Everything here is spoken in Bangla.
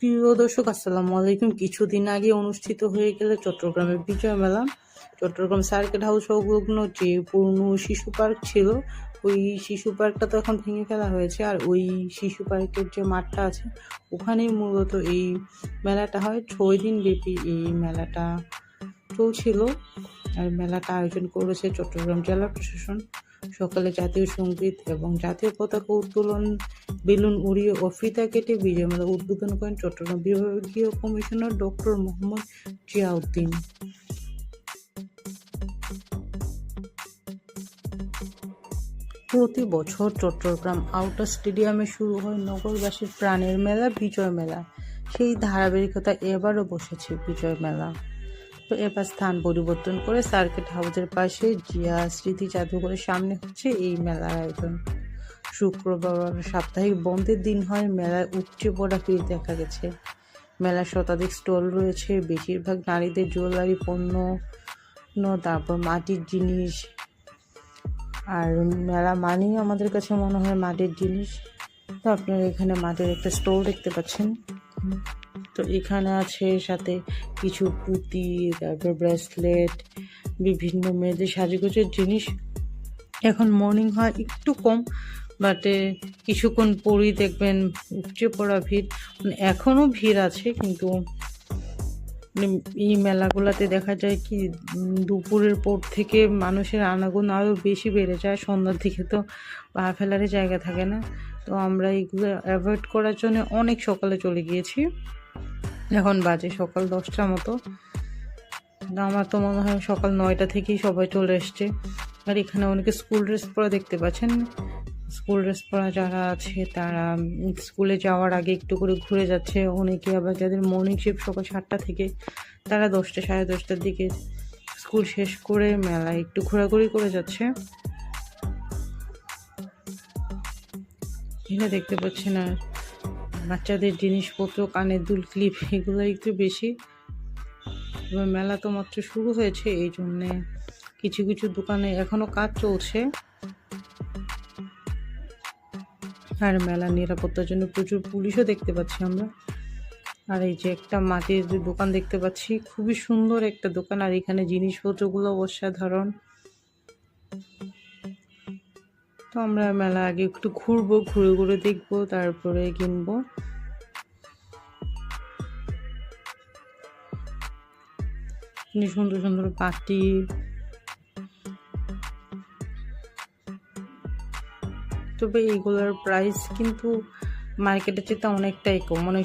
প্রিয় দর্শক, আসসালামু আলাইকুম। কিছুদিন আগে অনুষ্ঠিত হয়ে গেল চট্টগ্রামের বিজয় মেলা। চট্টগ্রাম সার্কিট হাউস সংলগ্ন যে পুরনো শিশু পার্ক ছিল, ওই শিশু পার্কটা তো এখন ভেঙে ফেলা হয়েছে। আর ওই শিশু পার্কের যে মাঠটা আছে, ওখানেই মূলত এই মেলাটা হয়। 6 দিন ব্যাপী এই মেলাটা চলছিল। আর মেলাটা আয়োজন করেছে চট্টগ্রাম জেলা প্রশাসন। সকালে জাতীয় সঙ্গীত এবং জাতীয় পতাকা উত্তোলন, বেলুন উড়িয়ে ও ফিতা কেটে বিজয় মেলা উদ্বোধন করেন চট্টগ্রাম বিভাগীয় কমিশনার ডক্টর মোহাম্মদ জিয়াউদ্দিন। প্রতি বছর চট্টগ্রাম আউটার স্টেডিয়ামে শুরু হয় নগরবাসীর প্রাণের মেলা বিজয় মেলা। সেই ধারাবাহিকতা এবারও বসেছে বিজয় মেলা। তো এবার স্থান পরিবর্তন করে সার্কিট হাউসের পাশে জিয়া স্মৃতি জাদুঘরের সামনে হচ্ছে এই মেলার আয়োজন। শুক্রবার সাপ্তাহিক বন্ধের দিন হয় মেলায় উপচে পড়া ভিড় দেখা গেছে। মেলার শতাধিক স্টল রয়েছে, বেশিরভাগ নারীদের জুয়েলারি পণ্য, তারপর মাটির জিনিস। আর মেলা মানেই আমাদের কাছে মনে হয় মাটির জিনিস। তো আপনারা এখানে মাটির একটা স্টল দেখতে পাচ্ছেন। তো এখানে আছে সাথে কিছু পুঁতি, তারপর ব্রেসলেট, বিভিন্ন মেয়েদের সাজগোজের জিনিস। এখন মর্নিং হয় একটু কম, বাট কিছুক্ষণ পরেই দেখবেন উপচে পড়া ভিড়। এখনও ভিড় আছে, কিন্তু এই মেলাগুলোতে দেখা যায় কি দুপুরের পর থেকে মানুষের আনাগোনা আরও বেশি বেড়ে যায়। সন্ধ্যার দিকে তো পা ফেলারই জায়গা থাকে না। তো আমরা এইগুলো অ্যাভয়েড করার জন্য অনেক সকালে চলে গিয়েছি। এখন বাজে সকাল 10টার মতো। আমার তো মনে হয় সকাল 9টা থেকেই সবাই চলে এসছে। আর এখানে অনেকে স্কুল ড্রেস পরা দেখতে পাচ্ছেন। স্কুল ড্রেস পরা যারা আছে তারা স্কুলে যাওয়ার আগে একটু করে ঘুরে যাচ্ছে। অনেকে আবার যাদের মর্নিং শিফট সকাল 7টা থেকে, তারা 10টা সাড়ে 10টার দিকে স্কুল শেষ করে মেলায় একটু ঘোরাঘুরি করে যাচ্ছে। এখানে দেখতে পাচ্ছেন আর বাচ্চাদের জিনিসপত্র, কানের দুল, ক্লিপ, এগুলো একটু বেশি। এবার মেলা তো মাত্র শুরু হয়েছে, এই জন্যে কিছু কিছু দোকানে এখনো কাজ চলছে। আর মেলার নিরাপত্তার জন্য প্রচুর পুলিশও দেখতে পাচ্ছি আমরা। আর এই যে একটা মাটির দোকান দেখতে পাচ্ছি, খুবই সুন্দর একটা দোকান। আর এখানে জিনিসপত্রগুলো অসাধারণ। তো আমরা মেলা আগে একটু ঘুরবো, ঘুরে ঘুরে দেখবো, তারপরে কিনবো। সুন্দর সুন্দর পাটি, তবে এইগুলোর প্রাইস কিন্তু মার্কেটের চেয়ে অনেকটাই কম। মানে